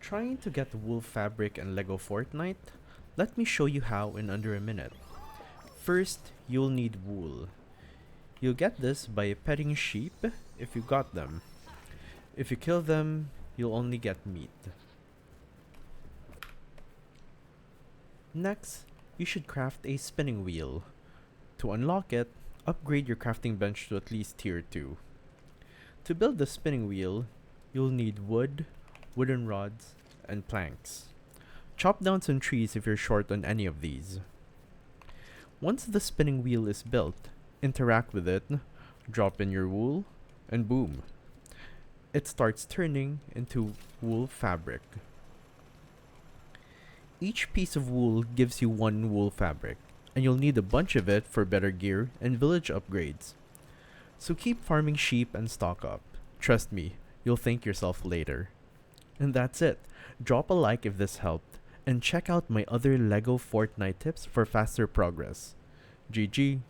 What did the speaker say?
Trying to get wool fabric in LEGO Fortnite? Let me show you how in under a minute. First, you'll need wool. You'll get this by petting sheep if you got them. If you kill them, you'll only get meat. Next, you should craft a spinning wheel. To unlock it, upgrade your crafting bench to at least tier 2. To build the spinning wheel, you'll need wood, wooden rods, and planks. Chop down some trees if you're short on any of these. Once the spinning wheel is built, interact with it, drop in your wool, and boom. It starts turning into wool fabric. Each piece of wool gives you one wool fabric, and you'll need a bunch of it for better gear and village upgrades. So keep farming sheep and stock up. Trust me, you'll thank yourself later. And that's it. Drop a like if this helped, and check out my other LEGO Fortnite tips for faster progress. GG.